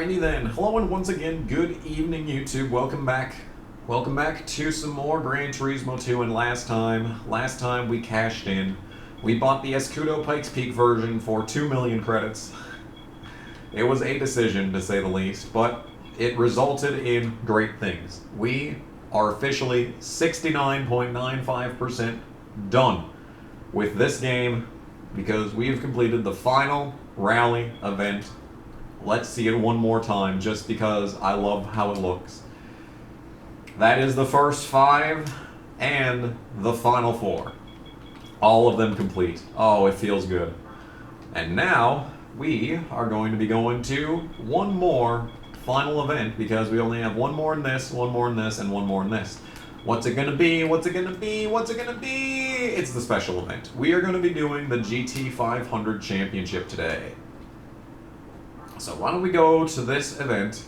Alrighty then, hello and once again, good evening YouTube, welcome back. Welcome back to some more Gran Turismo 2, and last time we cashed in. We bought the Escudo Pikes Peak version for 2 million credits. It was a decision, to say the least, but it resulted in great things. We are officially 69.95% done with this game because we have completed the final rally event. Let's see it one more time just because I love how it looks. That is the first 5 and the final 4. All of them complete. Oh, it feels good. And now we are going to be going to one more final event because we only have one more in this, one more in this, and one more in this. What's it gonna be? What's it gonna be? What's it gonna be? It's the special event. We are gonna be doing the GT500 Championship today. So why don't we go to this event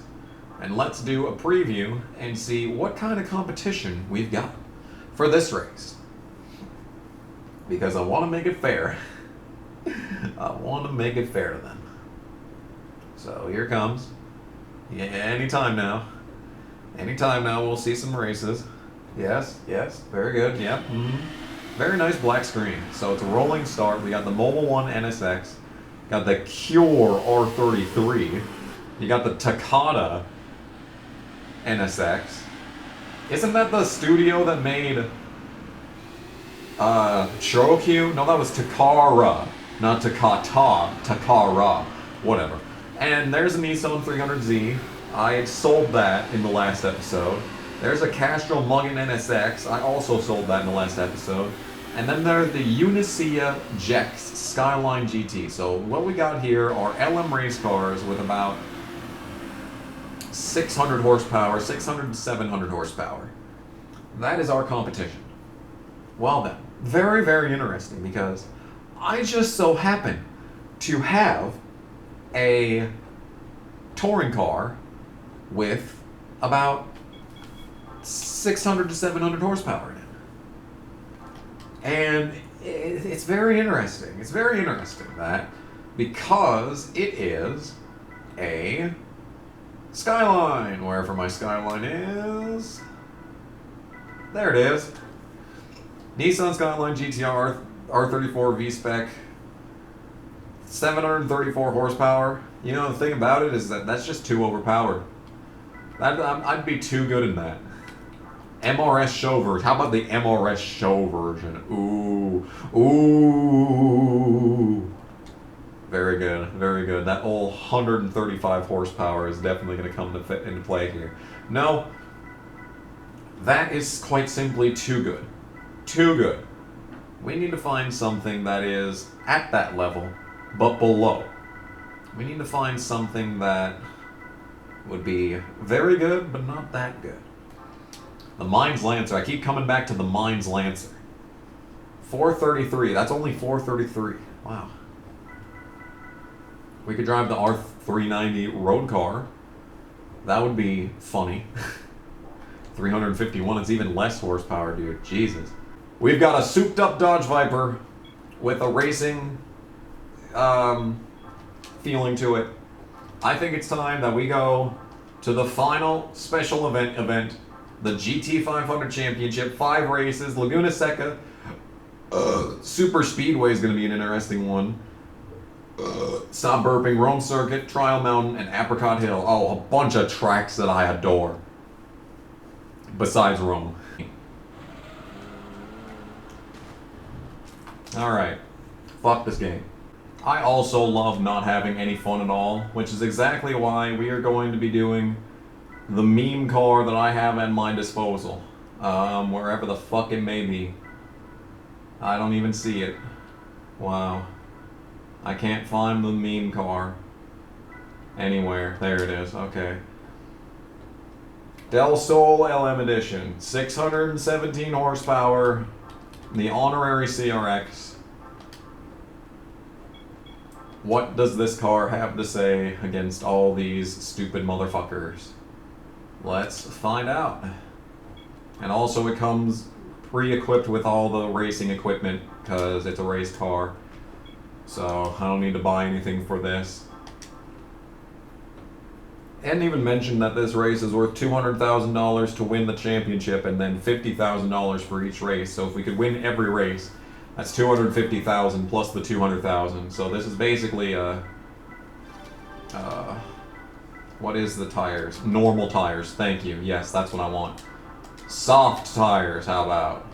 and let's do a preview and see what kind of competition we've got for this race. Because I want to make it fair. I want to make it fair to them. So here it comes. Yeah, anytime now. Anytime now we'll see some races. Yes, yes, very good, yep. Very nice black screen. So it's a rolling start. We got the Mobile One NSX. Got the Cure R33. You got the Takata NSX. Isn't that the studio that made Chorokyu? No, that was Takara, not Takata. Takara, whatever. And there's a Nissan 300Z. I sold that in the last episode. There's a Castrol Muggin NSX. I also sold that in the last episode. And then there's the Unicea Jex Skyline GT. So what we got here are LM race cars with about 600 horsepower, 600 to 700 horsepower. That is our competition. Well then, very, very interesting because I just so happen to have a touring car with about 600 to 700 horsepower in it. And it's very interesting. It's very interesting that because it is a Skyline, wherever my Skyline is. There it is. Nissan Skyline GTR R34 V-Spec, 734 horsepower. You know, the thing about it is that that's just too overpowered. I'd be too good in that. MRS show version. How about the MRS show version? Ooh. Ooh. Very good. Very good. That old 135 horsepower is definitely going to come into play here. No. That is quite simply too good. Too good. We need to find something that is at that level, but below. We need to find something that would be very good, but not that good. The Mines Lancer. I keep coming back to the Mines Lancer. 433. That's only 433. Wow. We could drive the R390 road car. That would be funny. 351. It's even less horsepower, dude. Jesus. We've got a souped up Dodge Viper with a racing feeling to it. I think it's time that we go to the final special event. The GT500 Championship, 5 races, Laguna Seca, Super Speedway is going to be an interesting one. Stop Burping, Rome Circuit, Trial Mountain, and Apricot Hill. Oh, a bunch of tracks that I adore. Besides Rome. Alright. Fuck this game. I also love not having any fun at all, which is exactly why we are going to be doing the meme car that I have at my disposal, wherever the fuck it may be. I don't even see it. Wow. I can't find the meme car anywhere. There it is. Okay. Del Sol LM Edition. 617 horsepower. The honorary CRX. What does this car have to say against all these stupid motherfuckers? Let's find out. And also it comes pre-equipped with all the racing equipment because it's a race car. So I don't need to buy anything for this. hadn't even mentioned that this race is worth $200,000 to win the championship and then $50,000 for each race. So if we could win every race, that's $250,000 plus the $200,000. So this is basically a... what is the tires? Normal tires, thank you. Yes, that's what I want. Soft tires, how about?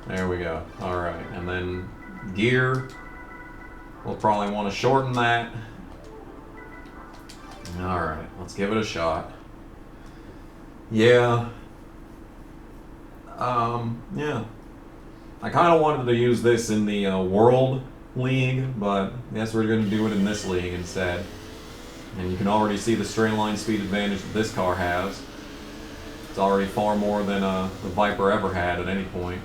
There we go. Alright, and then gear. We'll probably want to shorten that. Alright, let's give it a shot. Yeah. Yeah. I kind of wanted to use this in the World League, but I guess we're going to do it in this league instead. And you can already see the straight line speed advantage that this car has. It's already far more than the Viper ever had at any point.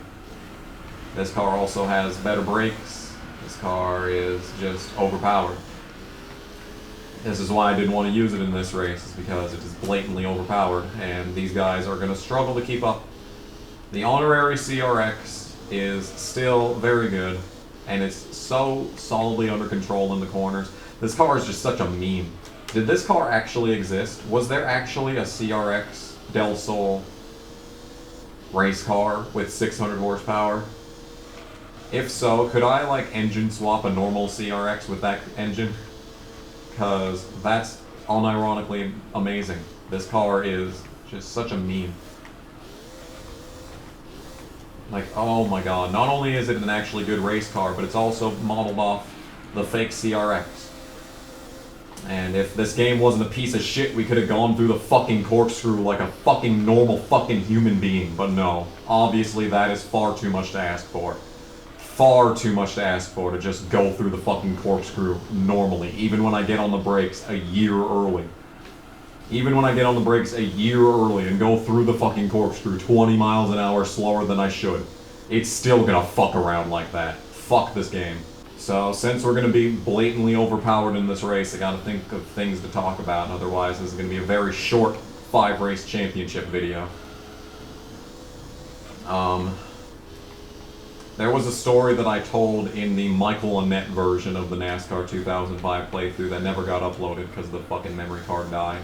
This car also has better brakes. This car is just overpowered. This is why I didn't want to use it in this race, is because it is blatantly overpowered, and these guys are going to struggle to keep up. The honorary CRX is still very good, and it's so solidly under control in the corners. This car is just such a meme. Did this car actually exist? Was there actually a CRX Del Sol race car with 600 horsepower? If so, could I like engine swap a normal CRX with that engine? Because that's unironically amazing. This car is just such a meme. Like, oh my god, not only is it an actually good race car, but it's also modeled off the fake CRX. And if this game wasn't a piece of shit, we could have gone through the fucking corkscrew like a fucking normal fucking human being. But no, obviously that is far too much to ask for. Far too much to ask for to just go through the fucking corkscrew normally, even when I get on the brakes a year early. Even when I get on the brakes a year early and go through the fucking corkscrew 20 miles an hour slower than I should, it's still gonna fuck around like that. Fuck this game. So, since we're gonna be blatantly overpowered in this race, I gotta think of things to talk about, otherwise this is gonna be a very short 5-race championship video. There was a story that I told in the Michael Annette version of the NASCAR 2005 playthrough that never got uploaded because the fucking memory card died.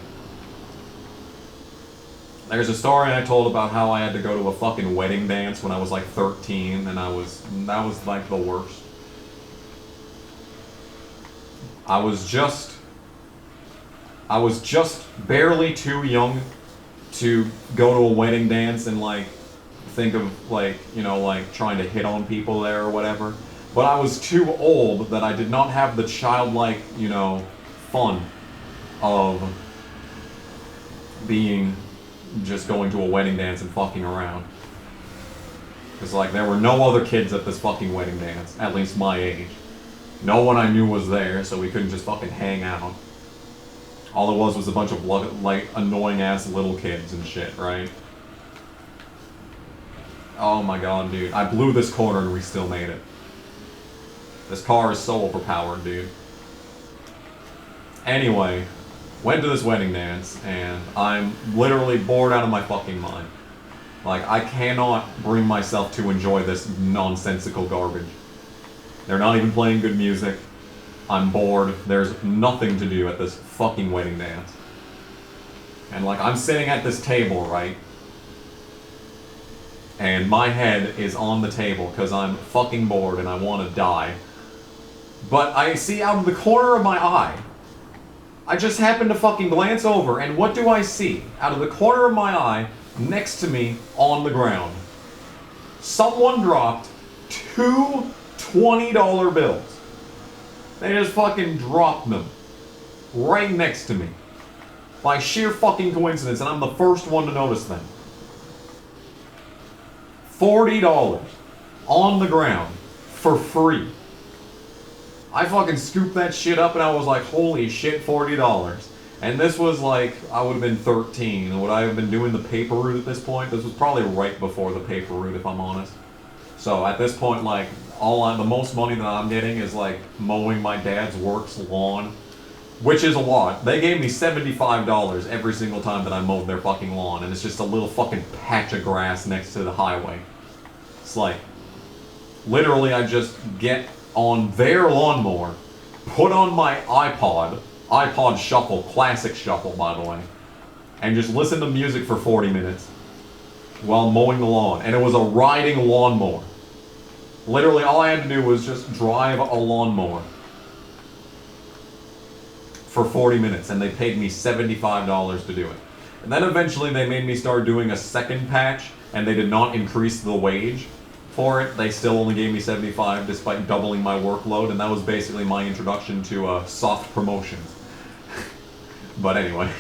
There's a story I told about how I had to go to a fucking wedding dance when I was like 13, and that was like the worst. I was just barely too young to go to a wedding dance and like think of like, you know, like trying to hit on people there or whatever. But I was too old that I did not have the childlike, you know, fun of being just going to a wedding dance and fucking around. Because like there were no other kids at this fucking wedding dance, at least my age. No one I knew was there, so we couldn't just fucking hang out. All it was a bunch of like annoying ass little kids and shit, right? Oh my god, dude. I blew this corner and we still made it. This car is so overpowered, dude. Anyway, went to this wedding dance, and I'm literally bored out of my fucking mind. Like, I cannot bring myself to enjoy this nonsensical garbage. They're not even playing good music. I'm bored. There's nothing to do at this fucking wedding dance. And like, I'm sitting at this table, right? And my head is on the table because I'm fucking bored and I want to die. But I see out of the corner of my eye, I just happen to fucking glance over, and what do I see? Out of the corner of my eye, next to me, on the ground. Someone dropped two $20 bills. They just fucking dropped them. Right next to me. By sheer fucking coincidence, and I'm the first one to notice them. $40 on the ground for free. I fucking scooped that shit up and I was like, holy shit, $40. And this was like, I would have been 13. Would I have been doing the paper route at this point? This was probably right before the paper route, if I'm honest. So at this point, like, the most money that I'm getting is like mowing my dad's works lawn, which is a lot. They gave me $75 every single time that I mowed their fucking lawn, and it's just a little fucking patch of grass next to the highway. It's like, literally I just get on their lawnmower, put on my iPod, iPod Shuffle, classic Shuffle, by the way, and just listen to music for 40 minutes while mowing the lawn. And it was a riding lawnmower. Literally, all I had to do was just drive a lawnmower for 40 minutes, and they paid me $75 to do it. And then eventually they made me start doing a second patch, and they did not increase the wage for it. They still only gave me $75 despite doubling my workload, and that was basically my introduction to soft promotions. But anyway.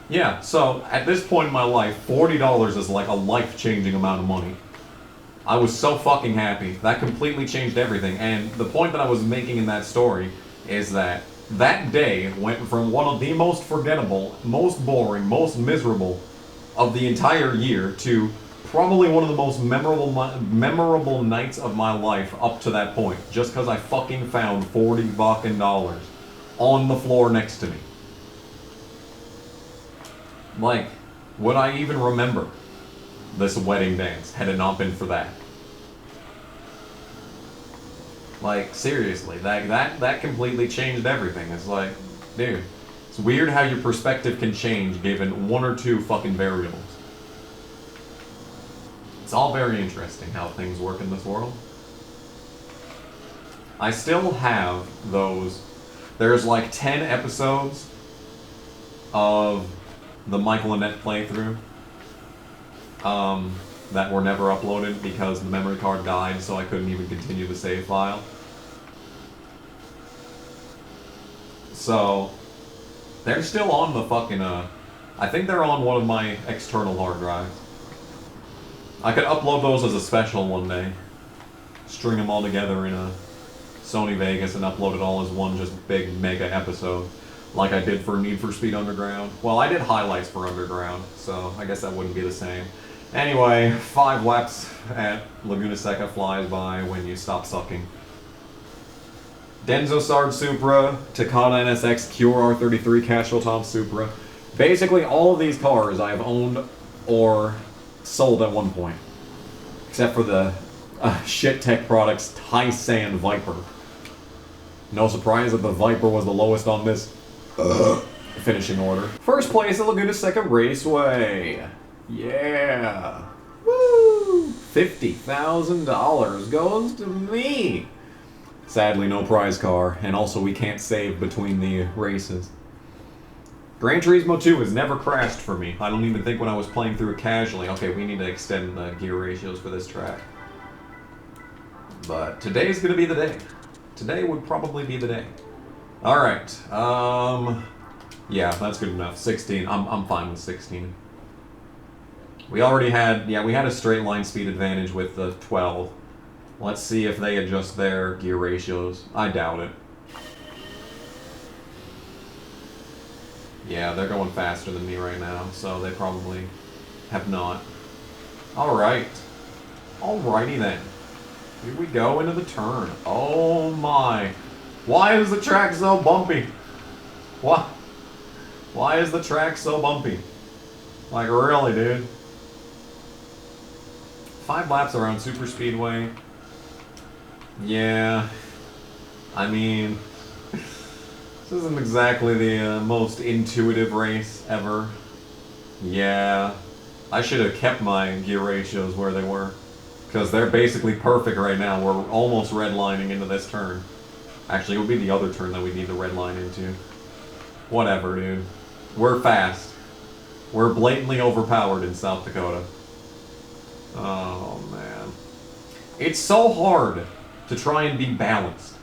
Yeah, so at this point in my life, $40 is like a life-changing amount of money. I was so fucking happy. That completely changed everything. And the point that I was making in that story is that that day went from one of the most forgettable, most boring, most miserable of the entire year to probably one of the most memorable nights of my life up to that point. Just because I fucking found $40 fucking dollars on the floor next to me. Like, would I even remember this wedding dance had it not been for that? Like, seriously, that completely changed everything. It's like, dude, it's weird how your perspective can change given one or two fucking variables. It's all very interesting how things work in this world. I still have those. There's like 10 episodes of the Michael and Annette playthrough that were never uploaded because the memory card died, so I couldn't even continue the save file. So they're still on the fucking I think they're on one of my external hard drives. I could upload those as a special one day, string them all together in a Sony Vegas and upload it all as one just big mega episode, like I did for Need for Speed Underground. Well, I did highlights for Underground, so I guess that wouldn't be the same. Anyway, 5 laps at Laguna Seca flies by when you stop sucking. Denso Sard Supra, Takata NSX, Cure R33, Castrol Tom Supra. Basically all of these cars I have owned or sold at one point. Except for the Shit Tech Products Tysan Viper. No surprise that the Viper was the lowest on this finishing order. First place at Laguna Seca Raceway. Yeah. Woo! $50,000 goes to me. Sadly, no prize car, and also we can't save between the races. Gran Turismo 2 has never crashed for me. I don't even think when I was playing through it casually. Okay, we need to extend the gear ratios for this track. But today's gonna be the day. Today would probably be the day. Alright, yeah, that's good enough. 16, I'm fine with 16. We already had, we had a straight line speed advantage with the 12. Let's see if they adjust their gear ratios. I doubt it. Yeah, they're going faster than me right now, so they probably have not. Alright. Alrighty then. Here we go into the turn. Oh my. Why is the track so bumpy? What? Why is the track so bumpy? Like, really, dude? 5 laps around Super Speedway. Yeah. I mean, this isn't exactly the most intuitive race ever. Yeah. I should have kept my gear ratios where they were. Because they're basically perfect right now. We're almost redlining into this turn. Actually, it would be the other turn that we need to redline into. Whatever, dude. We're fast. We're blatantly overpowered in South Dakota. Oh, man. It's so hard to try and be balanced.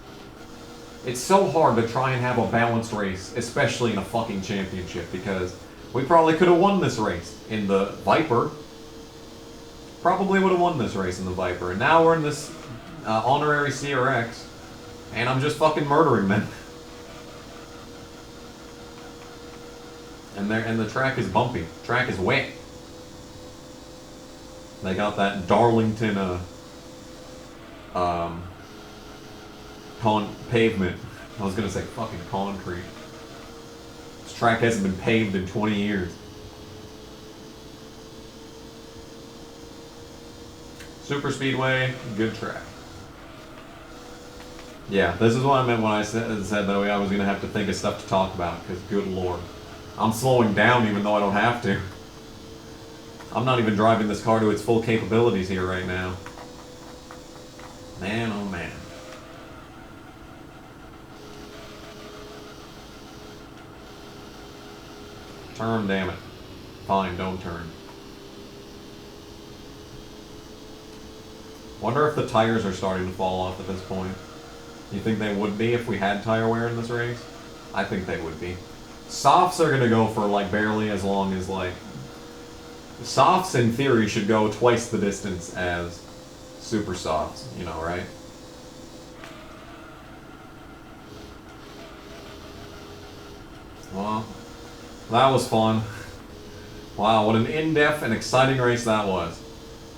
It's so hard to try and have a balanced race, especially in a fucking championship, because we probably could have won this race in the Viper. Probably would have won this race in the Viper. And now we're in this honorary CRX, and I'm just fucking murdering them. And the track is bumpy. Track is wet. They got that Darlington pavement. I was gonna say fucking concrete. This track hasn't been paved in 20 years. Super Speedway, good track. Yeah, this is what I meant when I said that I was going to have to think of stuff to talk about, because good lord. I'm slowing down even though I don't have to. I'm not even driving this car to its full capabilities here right now. Man, oh man. Turn, damn it. Fine, don't turn. Wonder if the tires are starting to fall off at this point. You think they would be if we had tire wear in this race? I think they would be. Softs are gonna go for like barely as long as like... Softs in theory should go twice the distance as super softs, you know, right? Well, that was fun. Wow, what an in-depth and exciting race that was.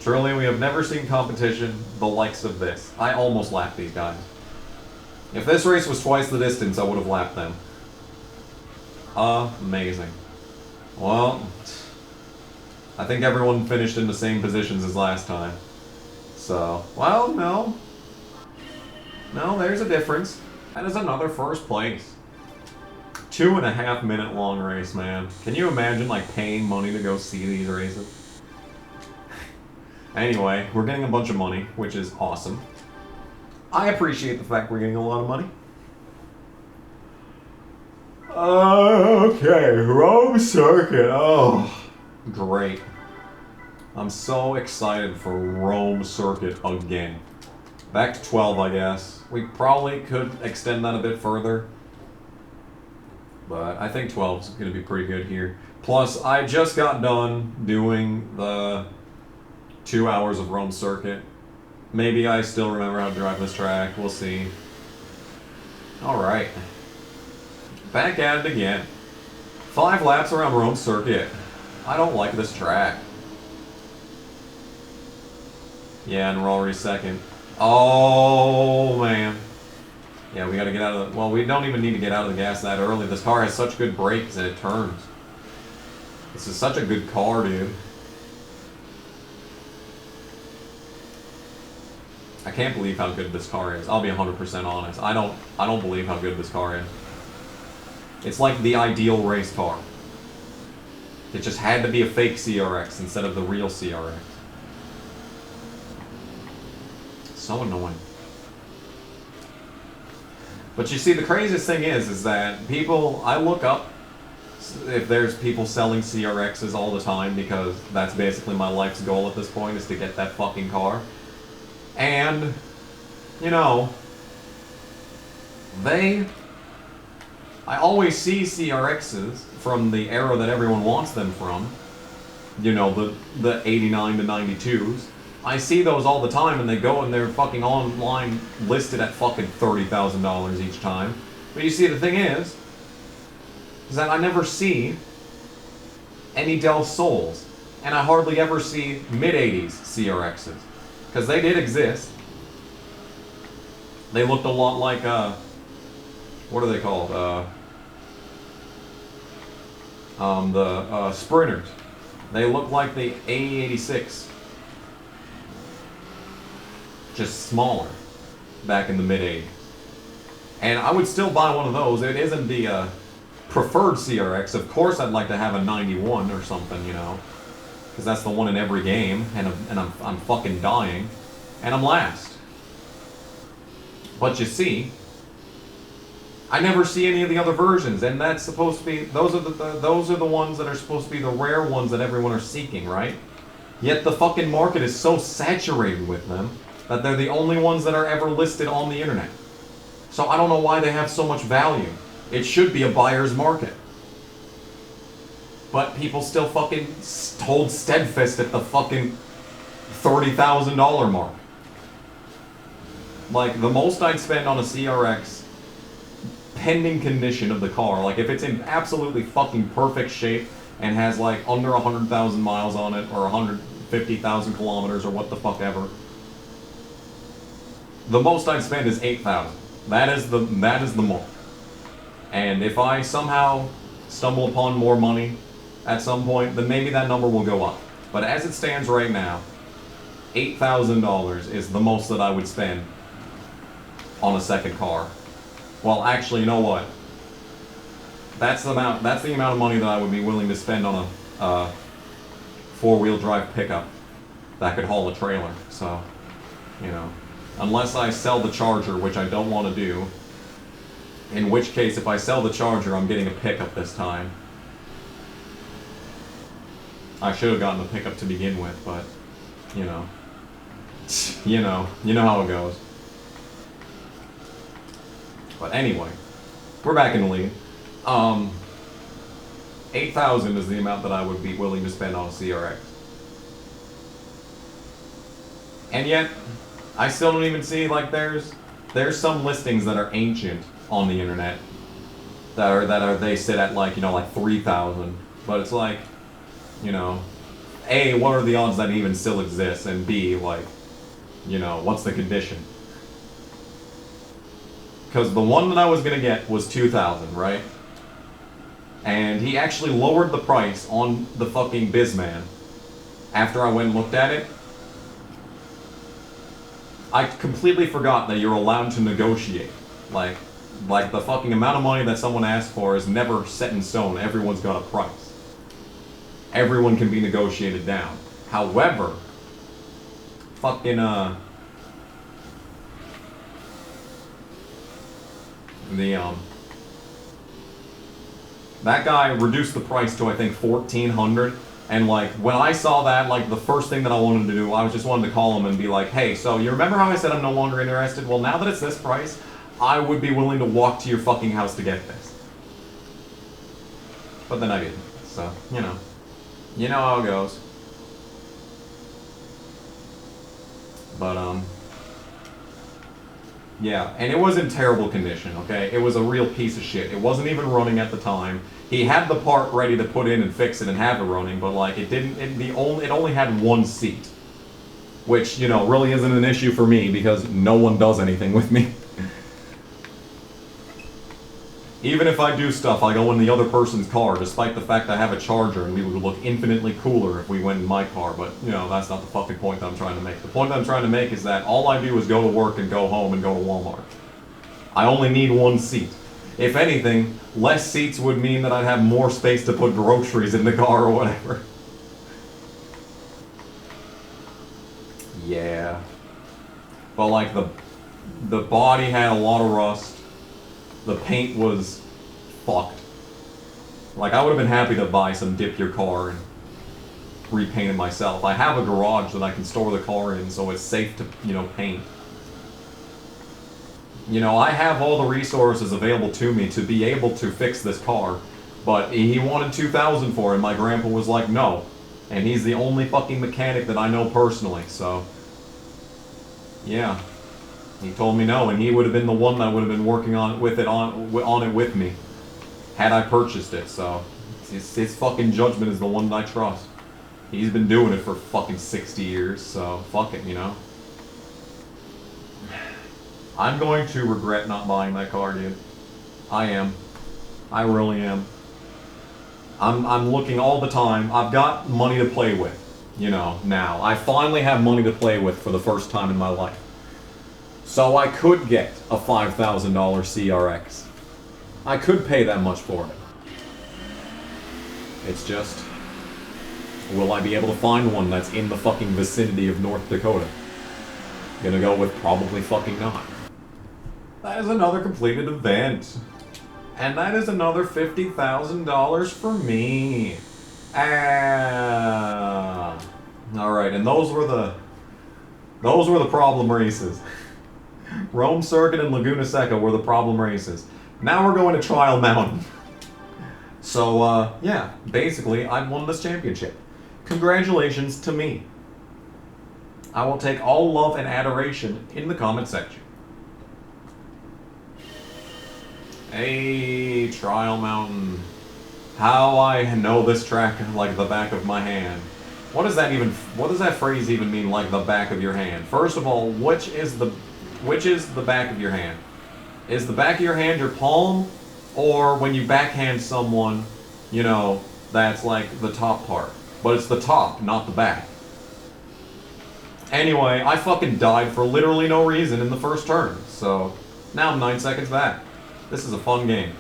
Truly, we have never seen competition the likes of this. I almost lapped these guys. If this race was twice the distance, I would have lapped them. Amazing. Well, I think everyone finished in the same positions as last time. So, well, no. No, there's a difference. That is another first place. 2.5 minute long race, man. Can you imagine, like, paying money to go see these races? Anyway, we're getting a bunch of money, which is awesome. I appreciate the fact we're getting a lot of money. Okay, Rome Circuit. Oh, great. I'm so excited for Rome Circuit again. Back to 12, I guess. We probably could extend that a bit further. But I think 12 is going to be pretty good here. Plus, I just got done doing the 2 hours of Rome Circuit. Maybe I still remember how to drive this track. We'll see. Alright. Back at it again. 5 laps around Rome Circuit. I don't like this track. Yeah, and we're already second. Oh, man. Yeah, we gotta get out of the... Well, we don't even need to get out of the gas that early. This car has such good brakes and it turns. This is such a good car, dude. I can't believe how good this car is. I'll be 100% honest. I don't believe how good this car is. It's like the ideal race car. It just had to be a fake CRX instead of the real CRX. So annoying. But you see, the craziest thing is that people, I look up if there's people selling CRXs all the time because that's basically my life's goal at this point, is to get that fucking car. And, you know, I always see CRXs from the era that everyone wants them from. You know, the 89 to 92s. I see those all the time and they go and they're fucking online listed at fucking $30,000 each time. But you see, the thing is that I never see any Del Sols. And I hardly ever see mid-80s CRXs. Because they did exist. They looked a lot like, what are they called? The Sprinters. They look like the A86. Just smaller. Back in the mid-80s. And I would still buy one of those. It isn't the preferred CRX. Of course I'd like to have a 91 or something, you know. Because that's the one in every game, and I'm fucking dying, and I'm last. But you see, I never see any of the other versions, and that's supposed to be, those are the ones that are supposed to be the rare ones that everyone are seeking, right? Yet the fucking market is so saturated with them that they're the only ones that are ever listed on the internet. So I don't know why they have so much value. It should be a buyer's market. But people still fucking hold steadfast at the fucking $30,000 mark. Like, the most I'd spend on a CRX, pending condition of the car, like if it's in absolutely fucking perfect shape and has like under 100,000 miles on it or 150,000 kilometers or what the fuck ever, the most I'd spend is $8,000. That is the mark. And if I somehow stumble upon more money at some point, then maybe that number will go up. But as it stands right now, $8,000 is the most that I would spend on a second car. Well, actually, you know what? That's the amount of money that I would be willing to spend on a four-wheel drive pickup that could haul a trailer. So, you know, unless I sell the Charger, which I don't want to do. In which case, if I sell the Charger, I'm getting a pickup this time. I should have gotten a pickup to begin with, but, you know. You know how it goes. But anyway, we're back in the lead. 8,000 is the amount that I would be willing to spend on a CRX. And yet, I still don't even see, like, there's some listings that are ancient on the internet they sit at, like, you know, like 3,000. But it's like, you know, A, what are the odds that it even still exists? And B, like, you know, what's the condition? Because the one that I was gonna get was 2,000, right? And he actually lowered the price on the fucking Bizman after I went and looked at it. I completely forgot that you're allowed to negotiate. Like the fucking amount of money that someone asks for is never set in stone. Everyone's got a price. Everyone can be negotiated down. However, fucking that guy reduced the price to, I think, 1,400. And, like, when I saw that, like, the first thing that I wanted to do, I just wanted to call him and be like, hey, so you remember how I said I'm no longer interested? Well, now that it's this price, I would be willing to walk to your fucking house to get this. But then I didn't. So, you know. You know how it goes. But, yeah, and it was in terrible condition, okay? It was a real piece of shit. It wasn't even running at the time. He had the part ready to put in and fix it and have it running, but, like, it only had one seat. Which, you know, really isn't an issue for me because no one does anything with me. Even if I do stuff, I go in the other person's car, despite the fact I have a Charger and we would look infinitely cooler if we went in my car, but, you know, that's not the fucking point that I'm trying to make. The point that I'm trying to make is that all I do is go to work and go home and go to Walmart. I only need one seat. If anything, less seats would mean that I'd have more space to put groceries in the car or whatever. Yeah. But, like, the body had a lot of rust. The paint was fucked. Like, I would have been happy to buy some dip your car and repaint it myself. I have a garage that I can store the car in, so it's safe to, you know, paint. You know, I have all the resources available to me to be able to fix this car, but he wanted 2,000 for it, and my grandpa was like, no. And he's the only fucking mechanic that I know personally, so... yeah. He told me no, and he would have been the one that would have been working on it with me, had I purchased it. So his fucking judgment is the one that I trust. He's been doing it for fucking 60 years, so fuck it, you know. I'm going to regret not buying that car, dude. I am. I really am. I'm looking all the time. I've got money to play with, you know. Now I finally have money to play with for the first time in my life. So I could get a $5,000 CRX. I could pay that much for it. It's just, will I be able to find one that's in the fucking vicinity of North Dakota? Gonna go with probably fucking not. That is another completed event. And that is another $50,000 for me. Alright, and those were the problem races. Rome Circuit and Laguna Seca were the problem races. Now we're going to Trial Mountain. So, yeah, basically, I've won this championship. Congratulations to me. I will take all love and adoration in the comment section. Hey, Trial Mountain. How I know this track like the back of my hand. What does that phrase even mean, like the back of your hand? First of all, which is the back of your hand? Is the back of your hand your palm? Or when you backhand someone, you know, that's like the top part. But it's the top, not the back. Anyway, I fucking died for literally no reason in the first turn. So, Now I'm 9 seconds back. This is a fun game.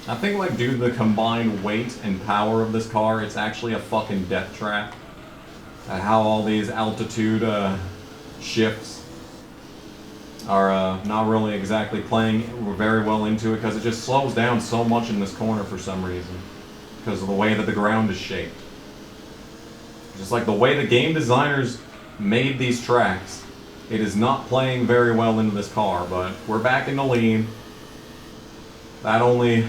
I think, like, due to the combined weight and power of this car, it's actually a fucking death trap. How all these altitude shifts are not really exactly playing very well into it, because it just slows down so much in this corner for some reason. Because of the way that the ground is shaped. Just like the way the game designers made these tracks, it is not playing very well into this car, but we're back in the lead. That only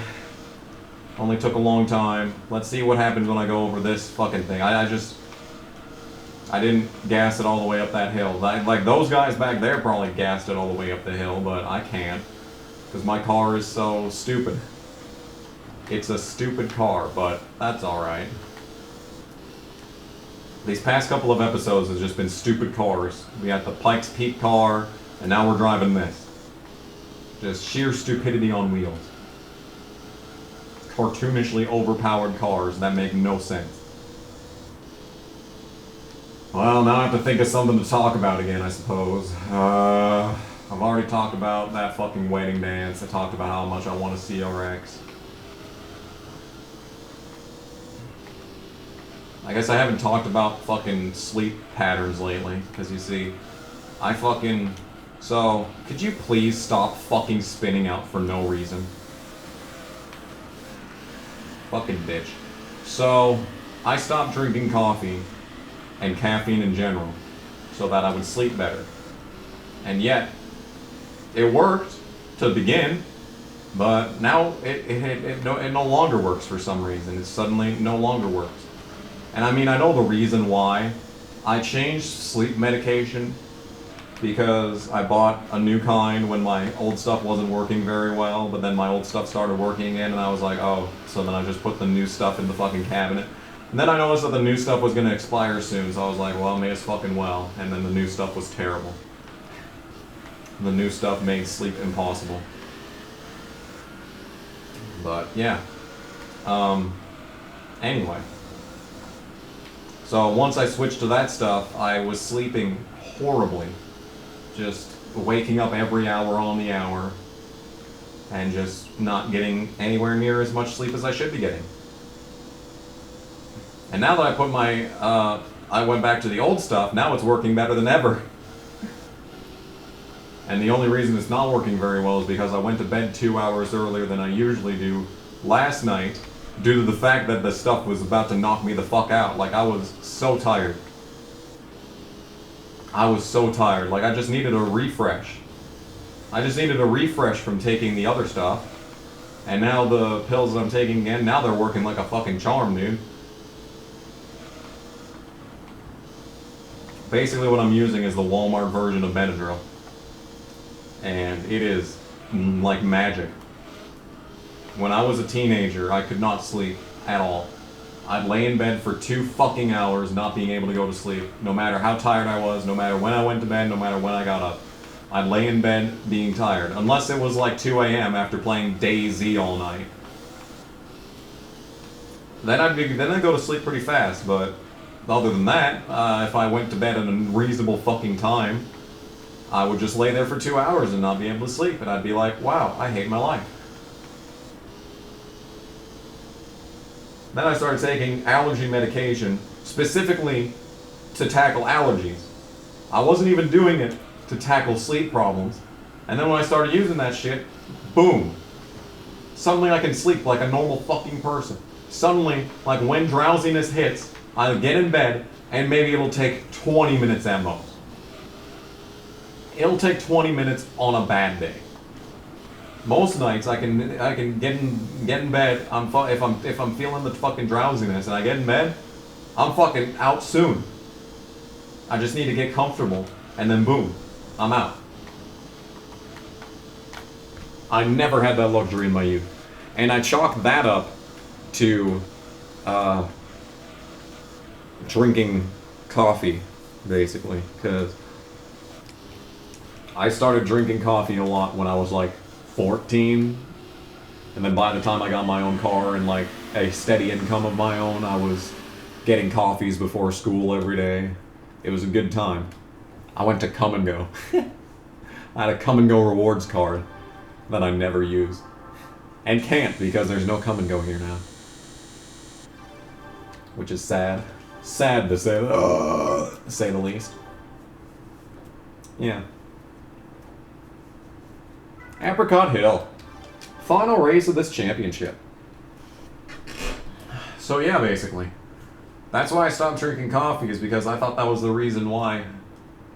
took a long time. Let's see what happens when I go over this fucking thing. I didn't gas it all the way up that hill. Like those guys back there probably gassed it all the way up the hill, but I can't. Because my car is so stupid. It's a stupid car, but that's alright. These past couple of episodes has just been stupid cars. We got the Pikes Peak car, and now we're driving this. Just sheer stupidity on wheels. Cartoonishly overpowered cars that make no sense. Well, now I have to think of something to talk about again, I suppose. I've already talked about that fucking wedding dance. I talked about how much I want a C-RX. I guess I haven't talked about fucking sleep patterns lately, because you see, So, could you please stop fucking spinning out for no reason? Fucking bitch. So, I stopped drinking coffee and caffeine in general so that I would sleep better. And yet, it worked to begin, but now it no longer works for some reason. It suddenly no longer works. And I mean, I know the reason why. I changed sleep medication because I bought a new kind when my old stuff wasn't working very well, but then my old stuff started working again, and I was like, oh, so then I just put the new stuff in the fucking cabinet. And then I noticed that the new stuff was going to expire soon, so I was like, well, may as fucking well. And then the new stuff was terrible. The new stuff made sleep impossible. But, yeah. Anyway. So once I switched to that stuff, I was sleeping horribly. Just waking up every hour on the hour. And just not getting anywhere near as much sleep as I should be getting. And now that I put I went back to the old stuff, now it's working better than ever. And the only reason it's not working very well is because I went to bed 2 hours earlier than I usually do last night, due to the fact that the stuff was about to knock me the fuck out. Like, I was so tired. I was so tired. Like, I just needed a refresh. I just needed a refresh from taking the other stuff. And now the pills that I'm taking again, now they're working like a fucking charm, dude. Basically what I'm using is the Walmart version of Benadryl. And it is like magic. When I was a teenager, I could not sleep at all. I'd lay in bed for 2 fucking hours not being able to go to sleep. No matter how tired I was, no matter when I went to bed, no matter when I got up. I'd lay in bed being tired. Unless it was like 2 a.m. after playing DayZ all night. Then I'd go to sleep pretty fast, but other than that, if I went to bed at a reasonable fucking time, I would just lay there for 2 hours and not be able to sleep, and I'd be like, wow, I hate my life. Then I started taking allergy medication, specifically to tackle allergies. I wasn't even doing it to tackle sleep problems. And then when I started using that shit, boom. Suddenly I can sleep like a normal fucking person. Suddenly, like when drowsiness hits, I'll get in bed, and maybe it'll take 20 minutes at most. It'll take 20 minutes on a bad day. Most nights I can get in bed. If I'm feeling the fucking drowsiness and I get in bed, I'm fucking out soon. I just need to get comfortable, and then boom, I'm out. I never had that luxury in my youth, and I chalk that up to drinking coffee, basically, because I started drinking coffee a lot when I was like 14, and then by the time I got my own car and like a steady income of my own, I was getting coffees before school every day. It was a good time. I went to Come and Go. I had a Come and Go rewards card that I never use. And can't, because there's no Come and Go here now. Which is sad. Sad to say the least. Yeah. Apricot Hill. Final race of this championship. So yeah, basically. That's why I stopped drinking coffee, is because I thought that was the reason why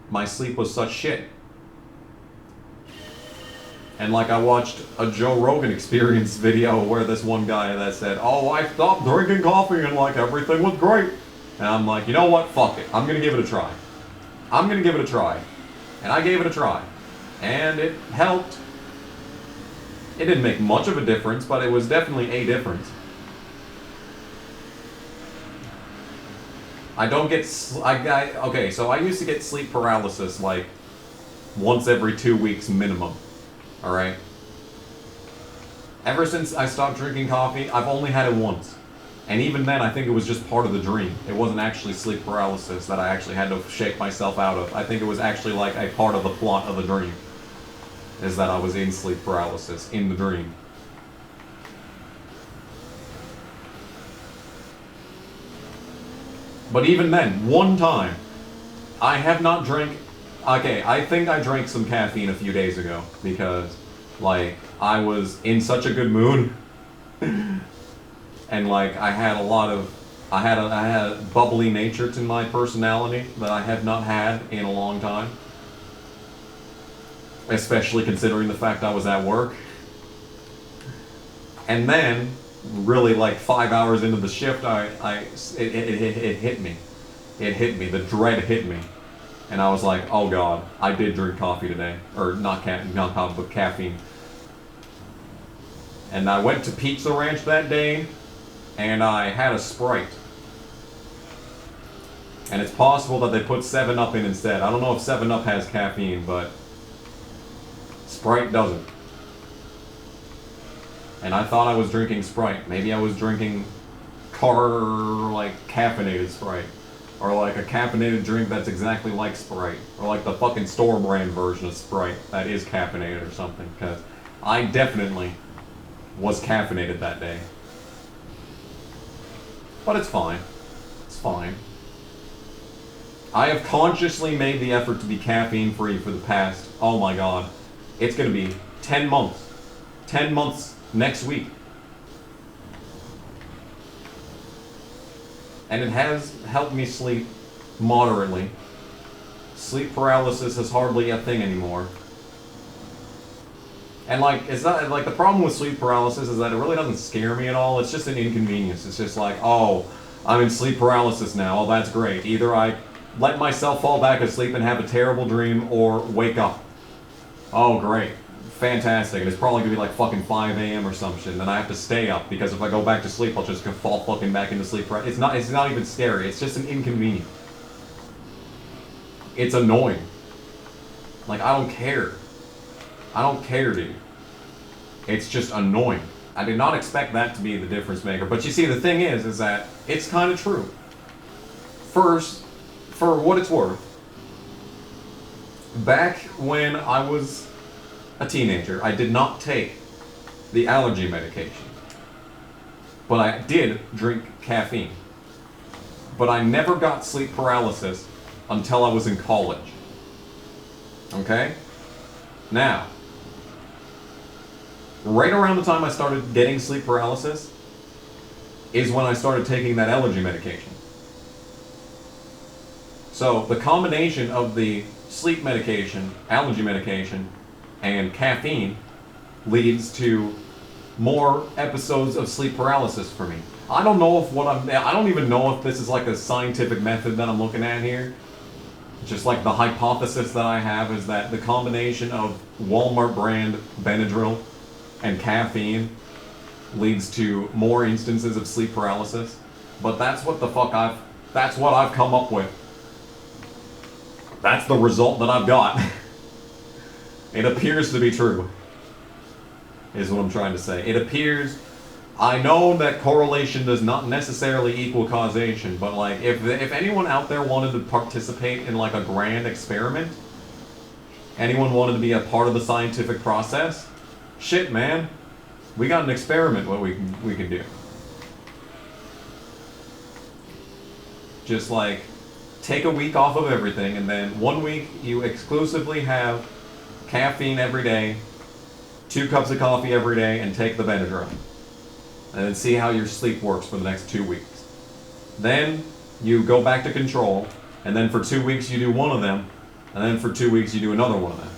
my sleep was such shit. And like, I watched a Joe Rogan Experience video where this one guy that said, oh, I stopped drinking coffee and like everything was great. And I'm like, you know what, fuck it, I'm gonna give it a try. I'm gonna give it a try. And I gave it a try. And it helped. It didn't make much of a difference, but it was definitely a difference. I don't get, okay, so I used to get sleep paralysis like once every 2 weeks minimum. Alright? Ever since I stopped drinking coffee, I've only had it once. And even then, I think it was just part of the dream. It wasn't actually sleep paralysis that I actually had to shake myself out of. I think it was actually like a part of the plot of the dream. Is that I was in sleep paralysis in the dream. But even then, one time, I have not drank... Okay, I think I drank some caffeine a few days ago, because, like, I was in such a good mood, and, like, I had a lot of... I had a bubbly nature to my personality that I have not had in a long time. Especially considering the fact I was at work. And then, really like 5 hours into the shift, it hit me. It hit me. The dread hit me. And I was like, oh god, I did drink coffee today. Or not coffee, but caffeine. And I went to Pizza Ranch that day, and I had a Sprite. And it's possible that they put 7-Up in instead. I don't know if 7-Up has caffeine, but Sprite doesn't. And I thought I was drinking Sprite. Maybe I was drinking caffeinated Sprite. Or like a caffeinated drink that's exactly like Sprite. Or like the fucking store brand version of Sprite that is caffeinated or something. Because I definitely was caffeinated that day. But it's fine. It's fine. I have consciously made the effort to be caffeine free for the past, oh my god, it's gonna be 10 months. 10 months next week. And it has helped me sleep moderately. Sleep paralysis is hardly a thing anymore. And like, it's not, like the problem with sleep paralysis is that it really doesn't scare me at all. It's just an inconvenience. It's just like, oh, I'm in sleep paralysis now. Oh, that's great. Either I let myself fall back asleep and have a terrible dream, or wake up. Oh, great. Fantastic. And it's probably gonna be like fucking 5 a.m. or some shit. And then I have to stay up, because if I go back to sleep, I'll just fall fucking back into sleep. It's not even scary. It's just an inconvenience. It's annoying. Like, I don't care. I don't care, dude. It's just annoying. I did not expect that to be the difference maker. But you see, the thing is that it's kind of true. First, for what it's worth, back when I was a teenager, I did not take the allergy medication. But I did drink caffeine. But I never got sleep paralysis until I was in college. Okay? Now, right around the time I started getting sleep paralysis is when I started taking that allergy medication. So the combination of the sleep medication, allergy medication, and caffeine leads to more episodes of sleep paralysis for me. I don't know if I don't even know if this is like a scientific method that I'm looking at here. Just like the hypothesis that I have is that the combination of Walmart brand Benadryl and caffeine leads to more instances of sleep paralysis. But that's what that's what I've come up with. That's the result that I've got. It appears to be true, is what I'm trying to say. It appears I know that correlation does not necessarily equal causation, but like if anyone out there wanted to participate in like a grand experiment, anyone wanted to be a part of the scientific process, shit, man, we got an experiment what we can do. Just like take a week off of everything, and then 1 week you exclusively have caffeine every day, 2 cups of coffee every day, and take the Benadryl. And then see how your sleep works for the next 2 weeks. Then you go back to control, and then for 2 weeks you do one of them, and then for 2 weeks you do another one of them.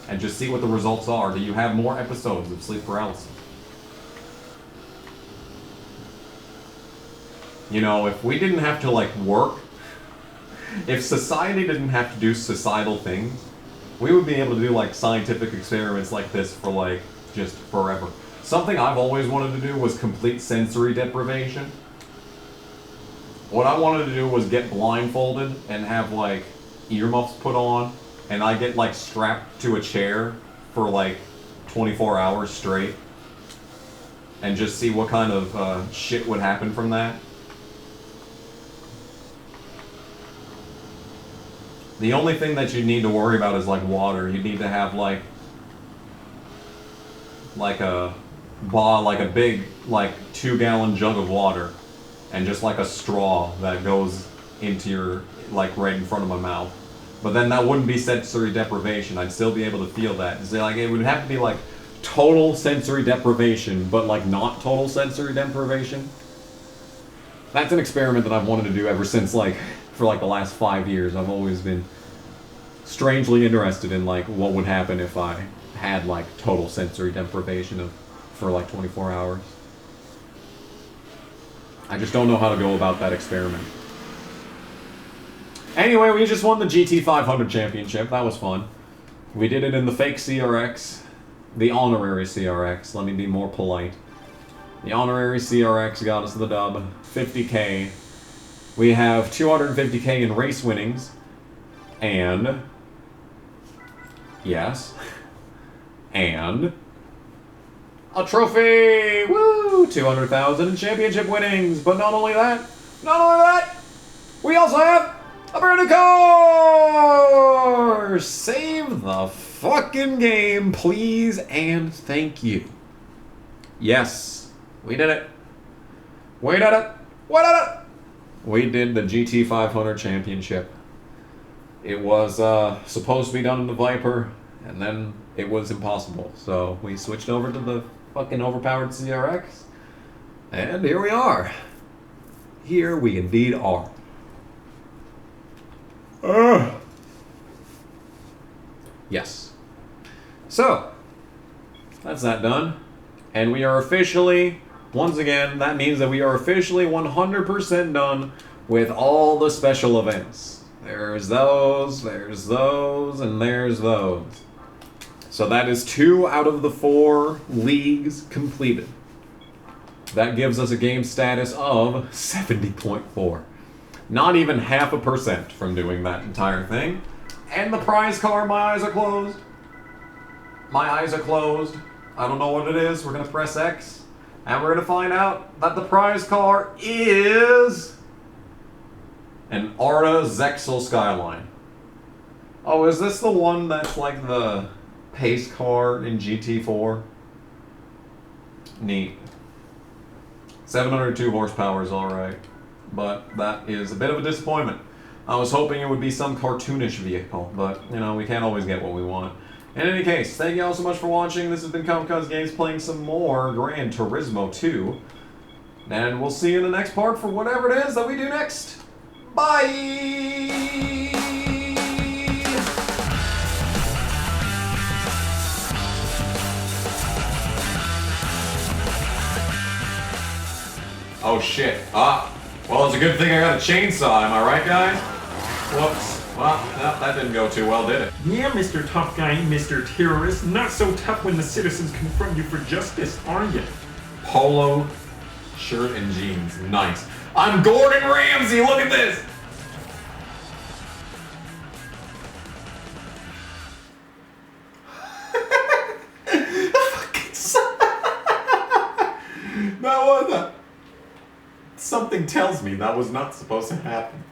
And just see what the results are. Do you have more episodes of sleep paralysis? You know, if we didn't have to like work, if society didn't have to do societal things, we would be able to do like scientific experiments like this for like just forever. Something I've always wanted to do was complete sensory deprivation. What I wanted to do was get blindfolded and have like earmuffs put on, and I get like strapped to a chair for like 24 hours straight and just see what kind of shit would happen from that. The only thing that you need to worry about is like water. You need to have like a big like 2-gallon jug of water, and just like a straw that goes into your like right in front of my mouth. But then that wouldn't be sensory deprivation. I'd still be able to feel that. So like it would have to be like total sensory deprivation, but like not total sensory deprivation. That's an experiment that I've wanted to do ever since like for like the last 5 years. I've always been strangely interested in like what would happen if I had like total sensory deprivation for like 24 hours. I just don't know how to go about that experiment. Anyway, we just won the GT500 championship. That was fun. We did it in the fake CRX, the honorary CRX. Let me be more polite. The honorary CRX got us the dub, 50k. We have 250k in race winnings, and yes, and a trophy! Woo! 200,000 in championship winnings. But not only that, we also have a brand new car! Save the fucking game, please, and thank you. Yes, we did it. We did it. We did it. We did the GT500 championship. It was supposed to be done in the Viper, and then it was impossible. So we switched over to the fucking overpowered CRX, and here we are. Here we indeed are. Yes. So, that's that done. And we are officially, once again, that means that we are officially 100% done with all the special events. There's those, and there's those. So that is 2 out of the 4 leagues completed. That gives us a game status of 70.4. Not even 0.5% from doing that entire thing. And the prize car, my eyes are closed. My eyes are closed. I don't know what it is. We're going to press X. And we're going to find out that the prize car is an Arda Zexel Skyline. Oh, is this the one that's like the pace car in GT4? Neat. 702 horsepower is alright. But that is a bit of a disappointment. I was hoping it would be some cartoonish vehicle, but, you know, we can't always get what we want. In any case, thank you all so much for watching. This has been KyBuschOwnsYou playing some more Gran Turismo 2. And we'll see you in the next part for whatever it is that we do next. Bye! Oh shit. Well, it's a good thing I got a chainsaw, am I right, guys? Whoops. Well, no, that didn't go too well, did it? Yeah, Mr. Tough Guy, Mr. Terrorist. Not so tough when the citizens confront you for justice, are you? Polo shirt and jeans. Nice. I'm Gordon Ramsay, look at this! Something tells me that was not supposed to happen.